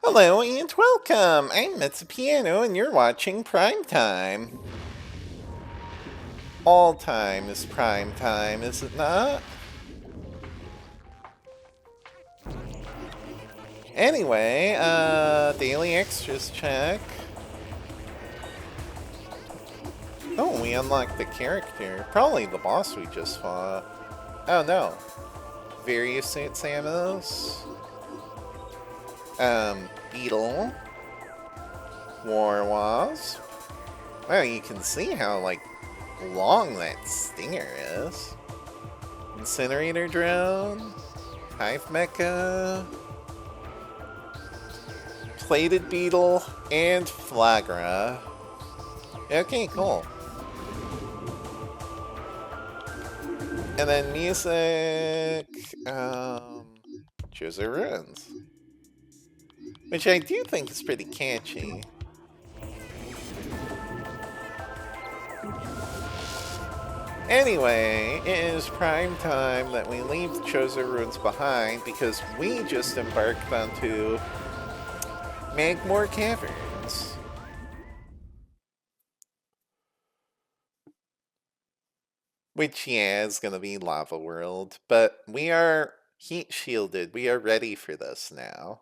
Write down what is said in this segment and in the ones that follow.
Hello and welcome! I'm Piano and you're watching Prime Time. All time is prime time, is it not? Anyway, daily extras check. Oh, we unlocked the character. Probably the boss we just fought. Oh no. Various Saint Samus. Beetle. War Wasp. Well, you can see how, like, long that stinger is. Incinerator Drone. Hive Mecha. Plated Beetle. And Flagra. Okay, cool. And then music. Choose Ruins. Which I do think is pretty catchy. Anyway, it is prime time that we leave Chosen Ruins behind because we just embarked onto Magmoor Caverns. Which, yeah, is gonna be Lava World, but we are heat shielded. We are ready for this now.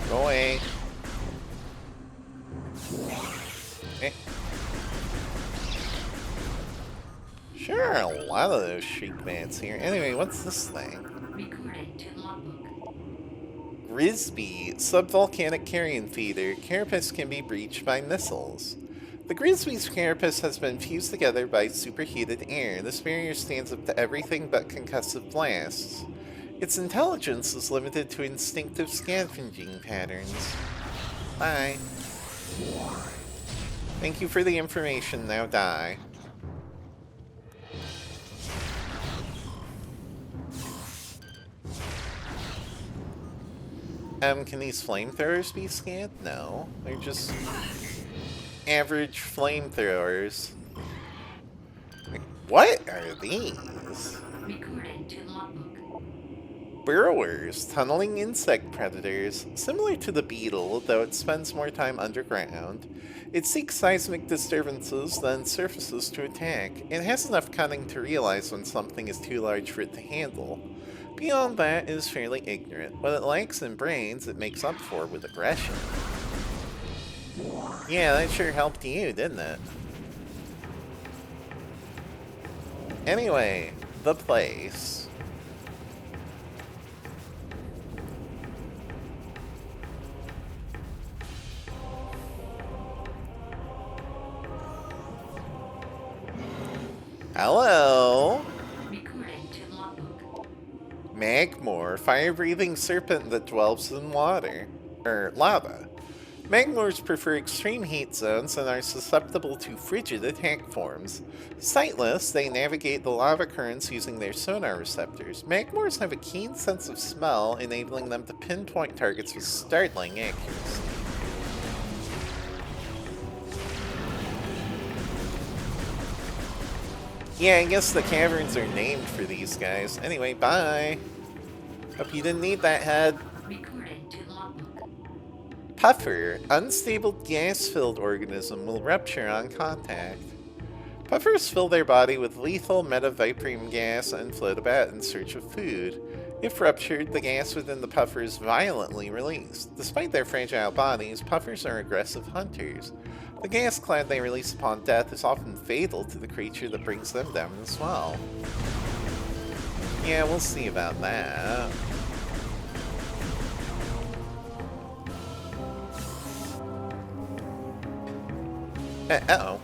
Go away. Eh. Sure, a lot of those sheep mats here. Anyway, what's this thing? Recorded to logbook. Grisby, subvolcanic carrion feeder. Carapace can be breached by missiles. The Grisby's carapace has been fused together by superheated air. This barrier stands up to everything but concussive blasts. Its intelligence is limited to instinctive scavenging patterns. Bye. Thank you for the information, now die. Can these flamethrowers be scanned? No. They're just average flamethrowers. Like, what are these? Recorded to logbook. Burrowers, tunneling insect predators. Similar to the beetle, though it spends more time underground. It seeks seismic disturbances, then surfaces to attack. It has enough cunning to realize when something is too large for it to handle. Beyond that, it is fairly ignorant. What it lacks in brains, it makes up for with aggression. Yeah, that sure helped you, didn't it? Anyway, the place. Hello? Recorded to logbook. Magmoor, fire-breathing serpent that dwells in water. Lava. Magmoors prefer extreme heat zones and are susceptible to frigid attack forms. Sightless, they navigate the lava currents using their sonar receptors. Magmoors have a keen sense of smell, enabling them to pinpoint targets with startling accuracy. Yeah, I guess the caverns are named for these guys. Anyway, bye. Hope you didn't need that head. Recorded to logbook. Puffer, unstable gas-filled organism, will rupture on contact. Puffers fill their body with lethal metaviprium gas and float about in search of food. If ruptured, the gas within the puffer is violently released. Despite their fragile bodies, puffers are aggressive hunters. The gas cloud they release upon death is often fatal to the creature that brings them down as well. Yeah, we'll see about that. Uh-oh.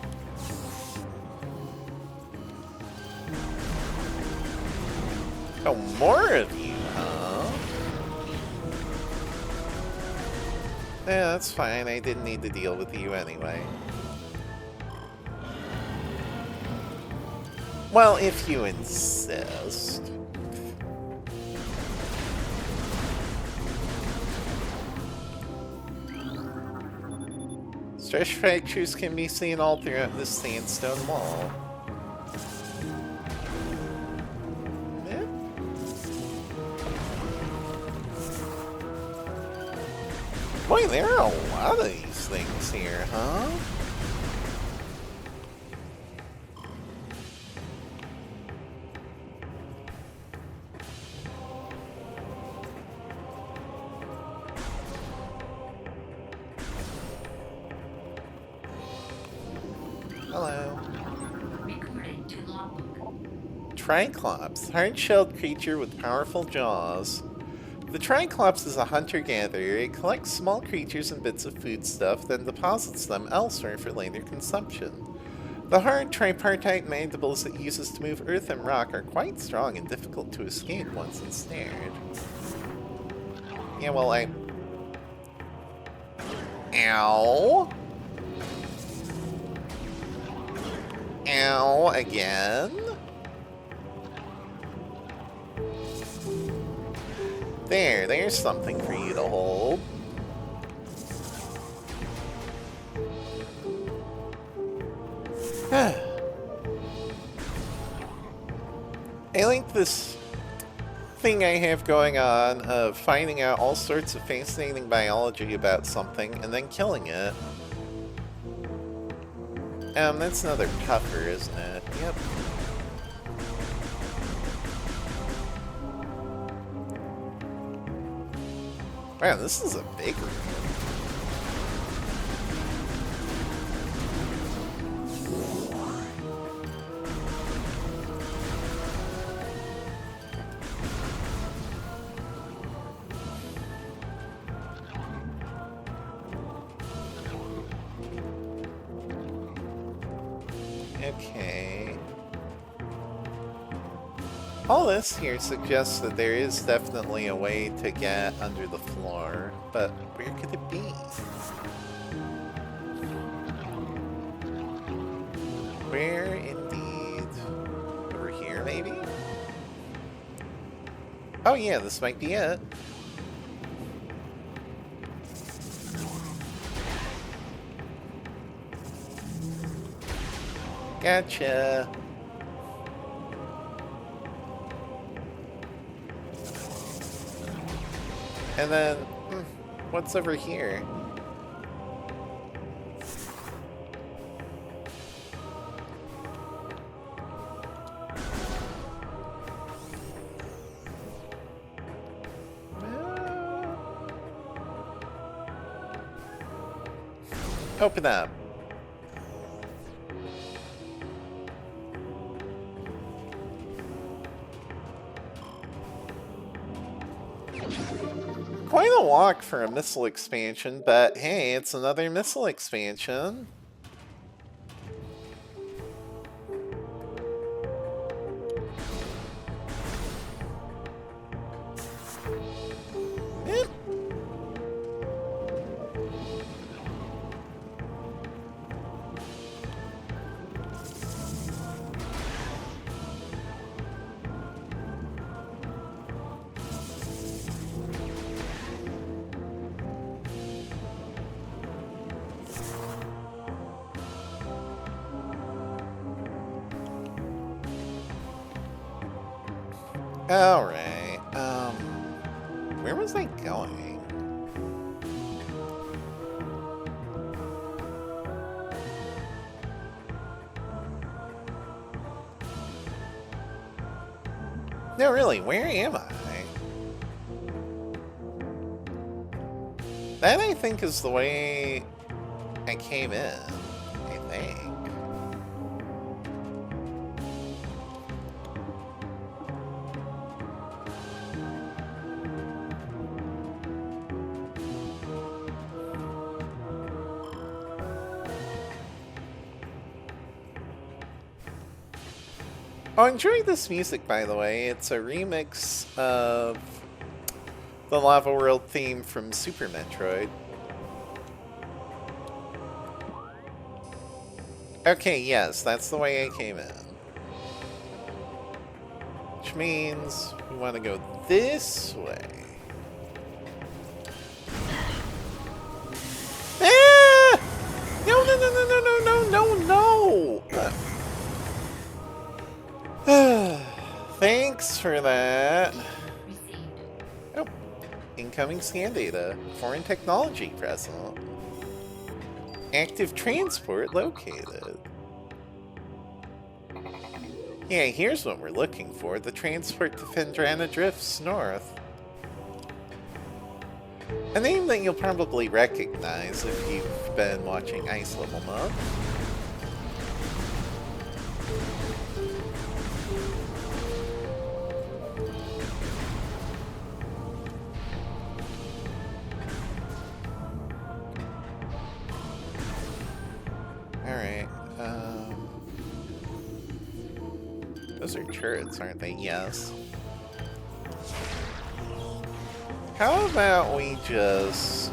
Oh, more of you, huh? Yeah, that's fine. I didn't need to deal with you anyway. Well, if you insist. Stress fractures can be seen all throughout this sandstone wall. Yeah. Boy, there are a lot of these things here, huh? Hello. Recording to logbook. Triclops, hard-shelled creature with powerful jaws. The Triclops is a hunter-gatherer. It collects small creatures and bits of foodstuff, then deposits them elsewhere for later consumption. The hard tripartite mandibles it uses to move earth and rock are quite strong and difficult to escape once ensnared. Yeah, well, Ow! Ow, again? There's something for you to hold. I like this thing I have going on of finding out all sorts of fascinating biology about something and then killing it. That's another puffer, isn't it? Yep. Wow, this is a big room. Okay. All this here suggests that there is definitely a way to get under the floor, but where could it be? Where indeed? Over here, maybe? Oh yeah, this might be it. Gotcha. And then, what's over here? Open up. Quite a walk for a missile expansion, but hey, it's another missile expansion. Eh. Alright, where was I going? No, really, where am I? That, I think, is the way I came in, I think. Oh, I enjoyed this music, by the way. It's a remix of the Lava World theme from Super Metroid. Okay, yes, that's the way I came in. Which means we want to go this way. Ah! Thanks for that. Received. Oh, incoming scan data. Foreign technology present. Active transport located. Yeah, here's what we're looking for. The transport to Phendrana Drifts north. A name that you'll probably recognize if you've been watching Ice Level Up. Alright, those are turrets, aren't they? Yes. How about we just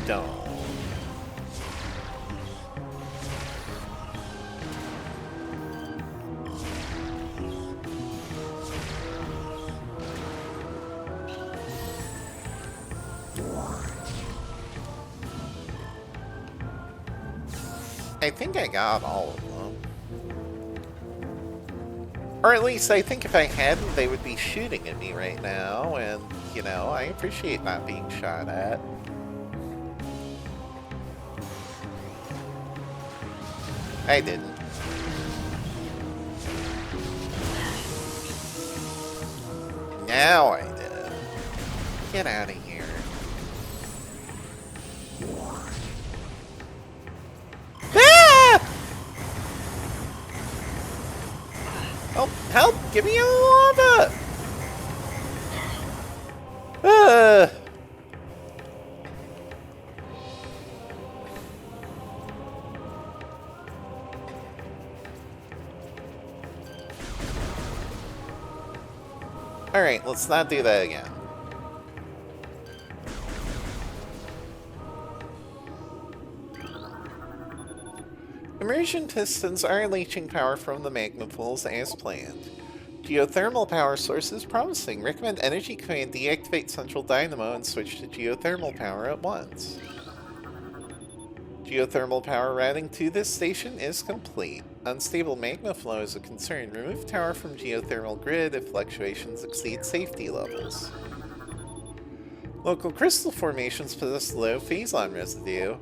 don't? I think I got all of them. Or at least I think if I hadn't, they would be shooting at me right now, and, you know, I appreciate not being shot at. I didn't. Now I did. Get out of here. Ah! Oh, help! Give me a lava! Alright, let's not do that again. Immersion pistons are leaching power from the magma pools as planned. Geothermal power source is promising. Recommend Energy Command deactivate Central Dynamo and switch to geothermal power at once. Geothermal power routing to this station is complete. Unstable magma flow is a concern. Remove tower from geothermal grid if fluctuations exceed safety levels. Local crystal formations possess low phazon residue.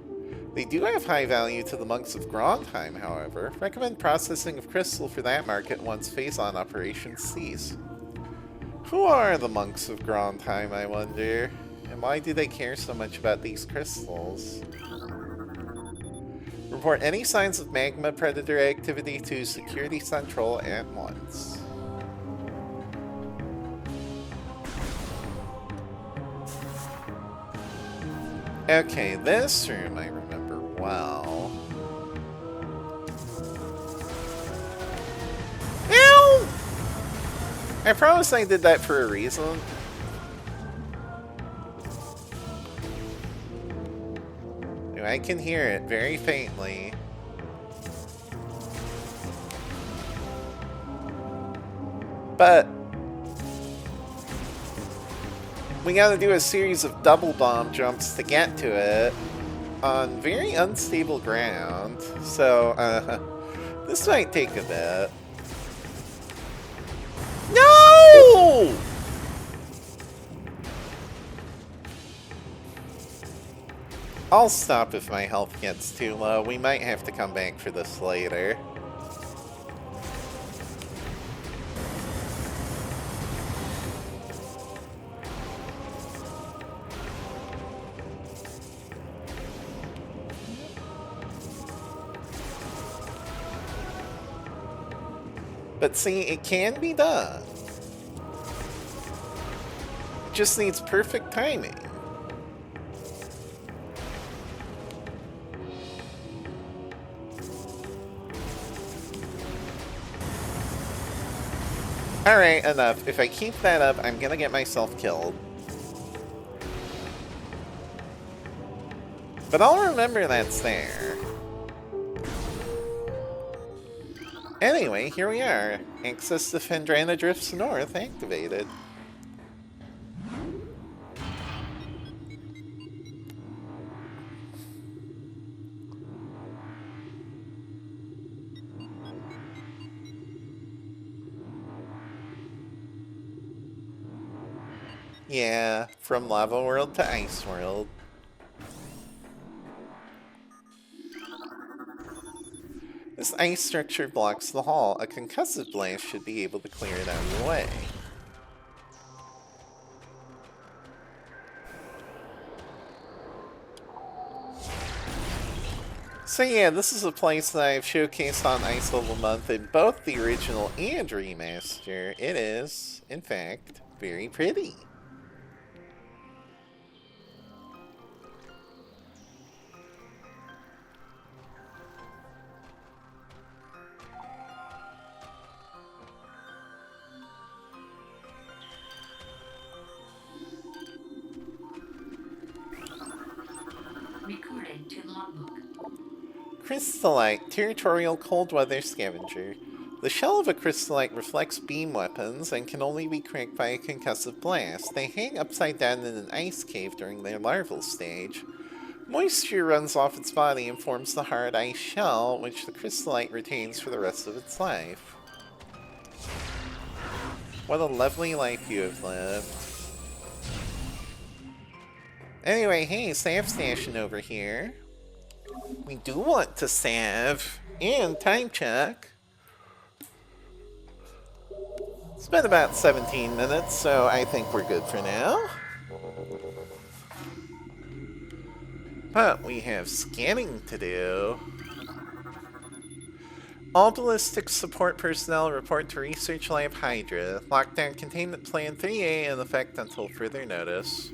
They do have high value to the monks of Grondheim, however. Recommend processing of crystal for that market once phazon operations cease. Who are the monks of Grondheim, I wonder? And why do they care so much about these crystals? Report any signs of magma predator activity to Security Central at once. Okay, this room I remember well. Ew! I promise I did that for a reason. I can hear it very faintly. But we gotta do a series of double bomb jumps to get to it on very unstable ground. So, this might take a bit. No! I'll stop if my health gets too low. We might have to come back for this later. But see, it can be done. It just needs perfect timing. Alright, enough. If I keep that up, I'm gonna get myself killed. But I'll remember that's there. Anyway, here we are. Access to Phendrana Drifts North activated. Yeah, from Lava World to Ice World. This ice structure blocks the hall. A concussive blast should be able to clear it out of the way. So yeah, this is a place that I've showcased on Ice Level Month in both the original and remaster. It is, in fact, very pretty. Recording to logbook. Crystallite, territorial cold weather scavenger. The shell of a crystallite reflects beam weapons and can only be cracked by a concussive blast. They hang upside down in an ice cave during their larval stage. Moisture runs off its body and forms the hard ice shell, which the crystallite retains for the rest of its life. What a lovely life you have lived. Anyway, hey, Sav Station over here. We do want to save and time check. It's been about 17 minutes, so I think we're good for now. But we have scanning to do. All ballistics support personnel report to Research Lab Hydra. Lockdown containment plan 3A in effect until further notice.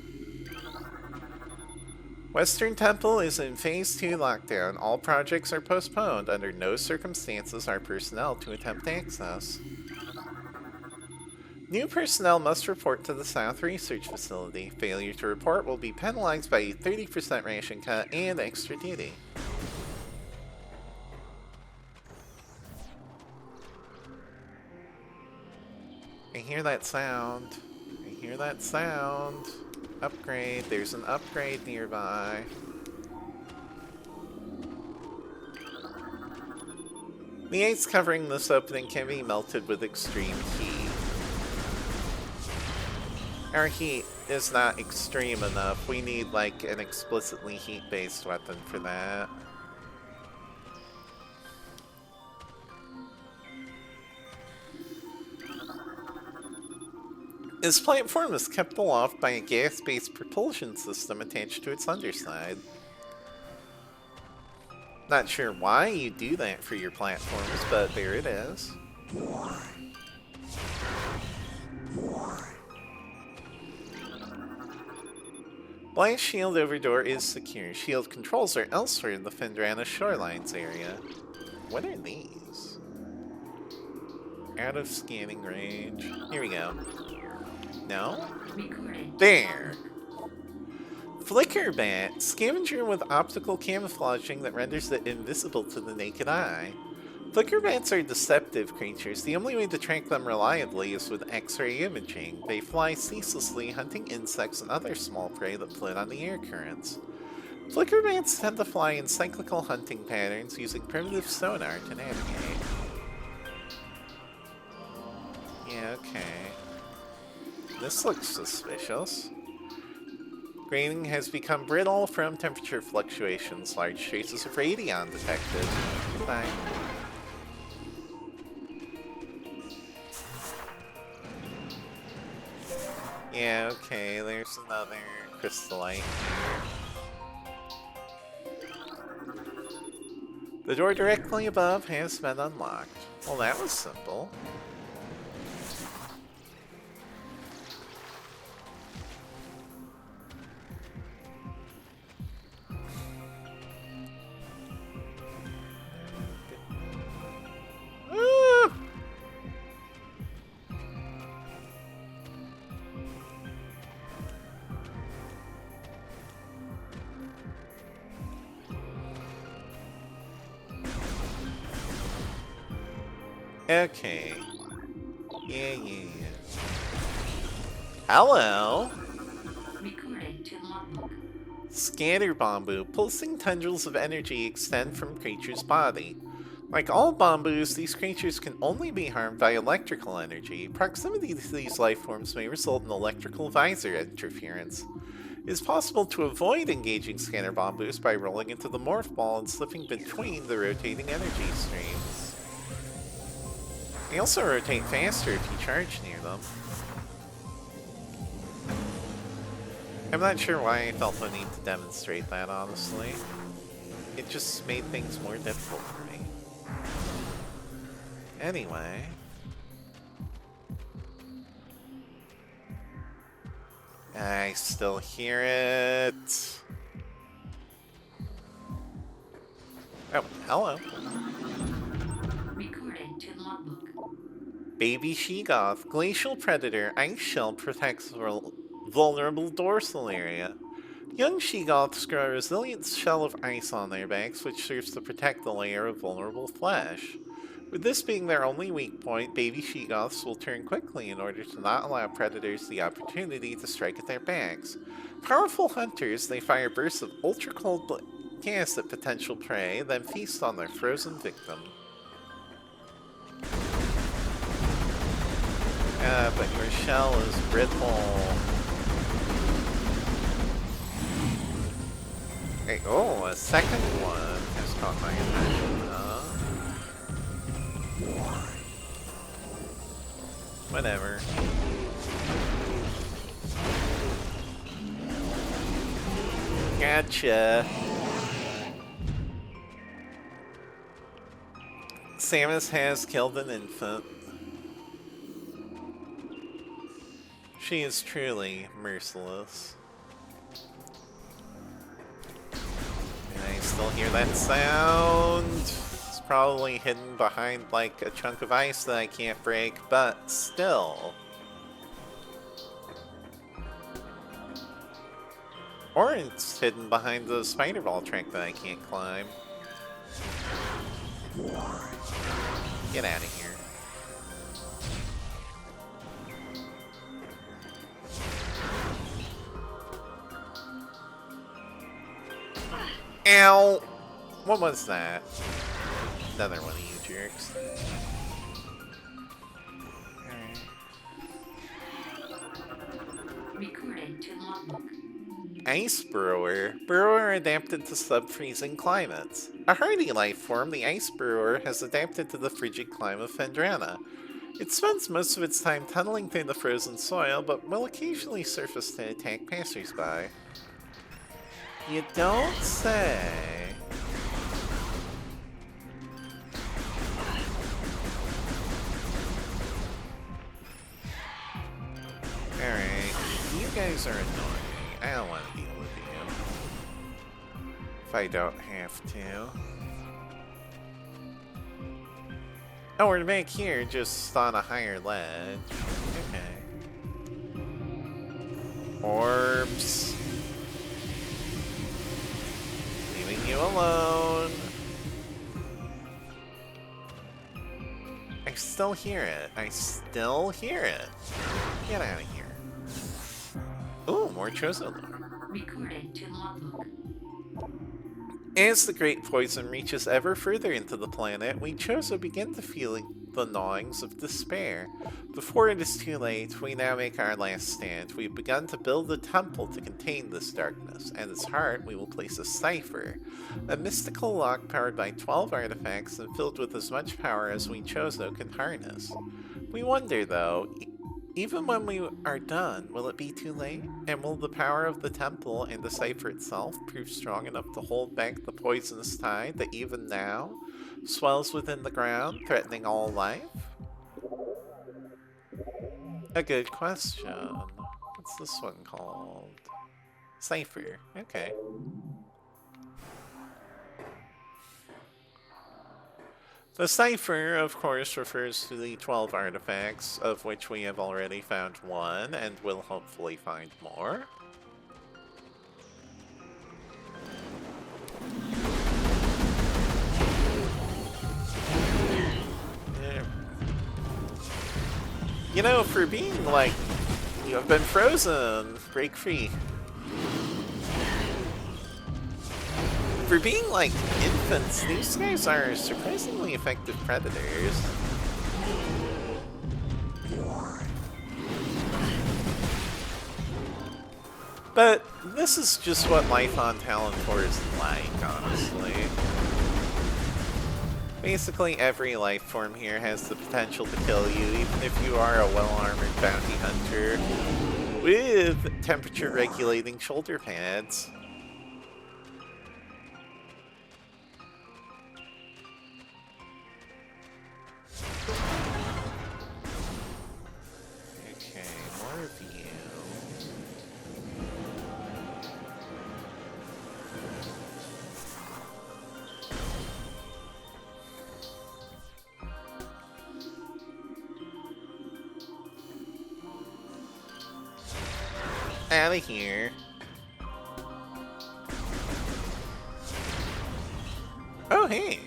Western Temple is in Phase 2 lockdown. All projects are postponed. Under no circumstances are personnel to attempt access. New personnel must report to the South Research Facility. Failure to report will be penalized by a 30% ration cut and extra duty. I hear that sound. I hear that sound. Upgrade. There's an upgrade nearby. The ice covering this opening can be melted with extreme heat. Our heat is not extreme enough. We need like an explicitly heat-based weapon for that. This platform is kept aloft by a gas-based propulsion system attached to its underside. Not sure why you do that for your platforms, but there it is. Blast shield over door is secure. Shield controls are elsewhere in the Phendrana Shorelines area. What are these? Out of scanning range. Here we go. No? There! Flicker Bat, scavenger with optical camouflaging that renders it invisible to the naked eye. Flicker bats are deceptive creatures. The only way to track them reliably is with X-ray imaging. They fly ceaselessly, hunting insects and other small prey that float on the air currents. Flicker bats tend to fly in cyclical hunting patterns using primitive sonar to navigate. Yeah, okay. This looks suspicious. Grating has become brittle from temperature fluctuations. Large traces of radion detected. Goodbye. Yeah, okay, there's another crystallite here. The door directly above has been unlocked. Well, that was simple. Okay. Yeah. Hello! Recording to logbook. Scatter Bamboo. Pulsing tendrils of energy extend from creature's body. Like all bamboos, these creatures can only be harmed by electrical energy. Proximity to these life forms may result in electrical visor interference. It is possible to avoid engaging scanner bamboos by rolling into the morph ball and slipping between the rotating energy streams. They also rotate faster if you charge near them. I'm not sure why I felt the need to demonstrate that, honestly. It just made things more difficult for me. Anyway. I still hear it. Oh, hello. Recording to logbook. Baby Sheegoth, glacial predator, ice shell protects vulnerable dorsal area. Young Sheegoths grow a resilient shell of ice on their backs, which serves to protect the layer of vulnerable flesh. With this being their only weak point, baby Sheegoths will turn quickly in order to not allow predators the opportunity to strike at their backs. Powerful hunters, they fire bursts of ultra-cold gas at potential prey, then feast on their frozen victim. But your shell is brittle. Hey, oh, a second one has caught my attention, huh? Whatever. Gotcha. Samus has killed an infant. She is truly merciless. And I still hear that sound. It's probably hidden behind like a chunk of ice that I can't break, but still. Or it's hidden behind the spider ball track that I can't climb. Get out of here. Ow! What was that? Another one of you jerks. Alright. Recording to logbook. Ice Burrower. Burrower adapted to sub-freezing climates. A hardy life form, the Ice Burrower has adapted to the frigid climate of Phendrana. It spends most of its time tunneling through the frozen soil, but will occasionally surface to attack passersby. You don't say. Alright, you guys are annoying. I don't want to deal with you. If I don't have to. Oh, we're back here, just on a higher ledge. Okay. Orbs. Leaving you alone. I still hear it. I still hear it. Get out of here. Ooh, more Chozo. Recording to logbook. As the great poison reaches ever further into the planet, we Chozo begin to feel the gnawings of despair. Before it is too late, we now make our last stand. We've begun to build a temple to contain this darkness. At its heart, we will place a cipher, a mystical lock powered by 12 artifacts and filled with as much power as we Chozo can harness. We wonder, though, even when we are done, will it be too late? And will the power of the temple and the cipher itself prove strong enough to hold back the poisonous tide that even now swells within the ground, threatening all life? A good question. What's this one called? Cipher. Okay. The cipher, of course, refers to the 12 artifacts, of which we have already found one, and will hopefully find more. You know, for being like, you have been frozen, break free. For being like infants, these guys are surprisingly effective predators. But this is just what life on Talon 4 is like, honestly. Basically, every life form here has the potential to kill you, even if you are a well-armored bounty hunter with temperature-regulating shoulder pads. Okay, more of you. Out of here. Oh, hey!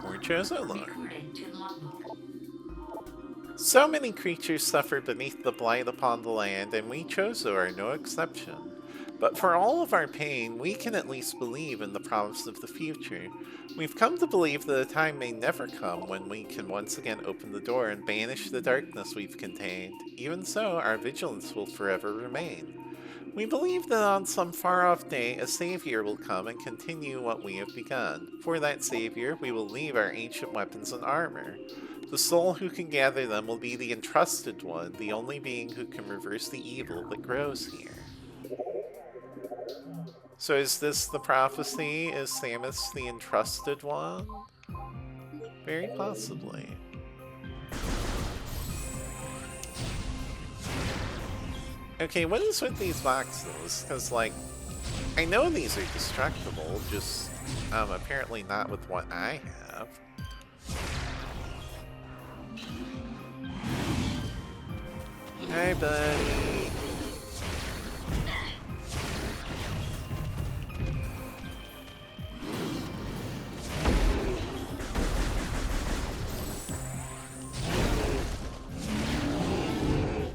More Chozo lore. Recording to logbook. So many creatures suffer beneath the blight upon the land, and we Chozo are no exception. But for all of our pain, we can at least believe in the promise of the future. We've come to believe that a time may never come when we can once again open the door and banish the darkness we've contained. Even so, our vigilance will forever remain. We believe that on some far-off day, a savior will come and continue what we have begun. For that savior, we will leave our ancient weapons and armor. The soul who can gather them will be the Entrusted one, the only being who can reverse the evil that grows here. So is this the prophecy? Is Samus the Entrusted one? Very possibly. Okay, what is with these boxes? Because, like, I know these are destructible, just apparently not with what I have. Hi, buddy.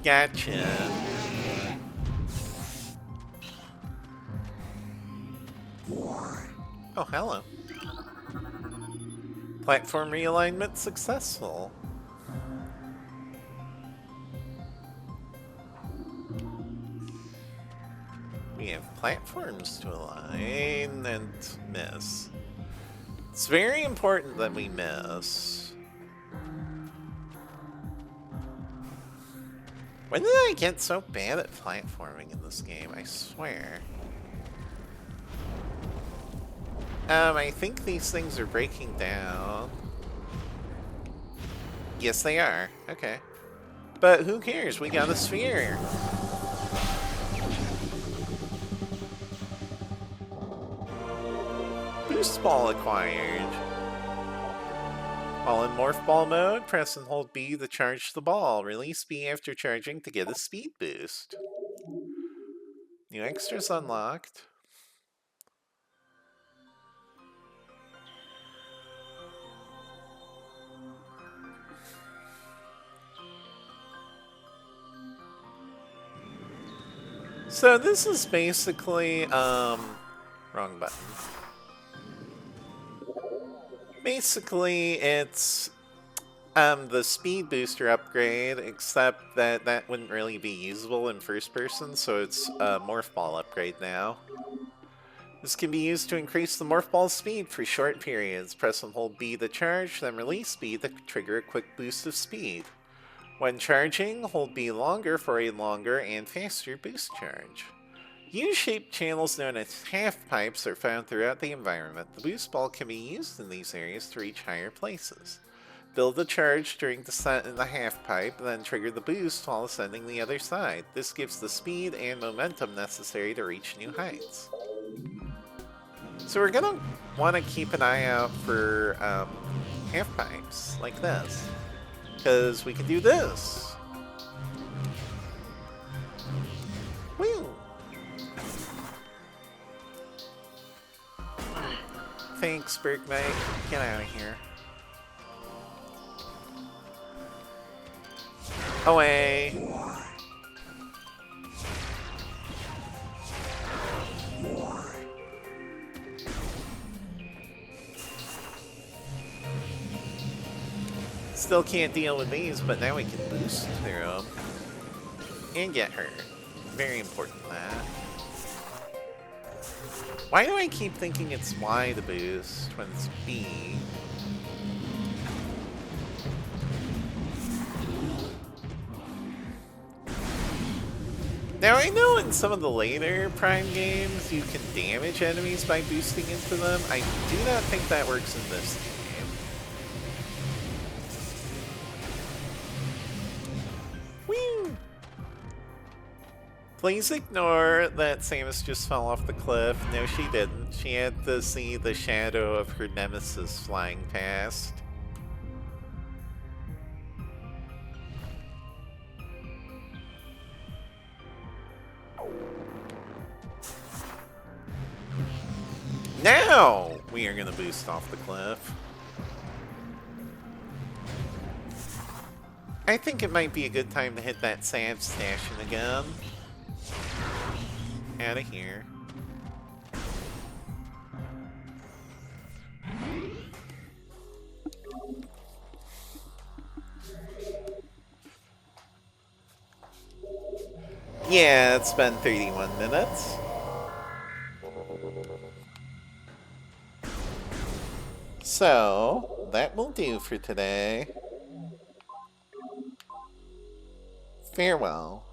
Gotcha. Oh, hello. Platform realignment successful. We have platforms to align and miss. It's very important that we miss. When did I get so bad at platforming in this game? I swear. I think these things are breaking down. Yes, they are. Okay. But who cares? We got a sphere. Boost ball acquired. While in morph ball mode, press and hold B to charge the ball. Release B after charging to get a speed boost. New extras unlocked. So this is basically, wrong button. Basically, it's the speed booster upgrade, except that that wouldn't really be usable in first person, so it's a morph ball upgrade now. This can be used to increase the morph ball's speed for short periods. Press and hold B to charge, then release B to trigger a quick boost of speed. When charging, hold B longer for a longer and faster boost charge. U-shaped channels known as half-pipes are found throughout the environment. The boost ball can be used in these areas to reach higher places. Build a charge during descent in the half-pipe, then trigger the boost while ascending the other side. This gives the speed and momentum necessary to reach new heights. So we're gonna want to keep an eye out for half-pipes like this. Because we can do this. Woo! Thanks, Bergmite. Get out of here. Away! Still can't deal with these, but now we can boost through them. And get her. Very important, that. Why do I keep thinking it's Y to boost when it's B? Now I know in some of the later Prime games you can damage enemies by boosting into them. I do not think that works in this game. Whee! Please ignore that Samus just fell off the cliff. No, she didn't. She had to see the shadow of her nemesis flying past. Now we are going to boost off the cliff. I think it might be a good time to hit that sand station again. Out of here. Yeah, it's been 31 minutes. So, that will do for today. Farewell.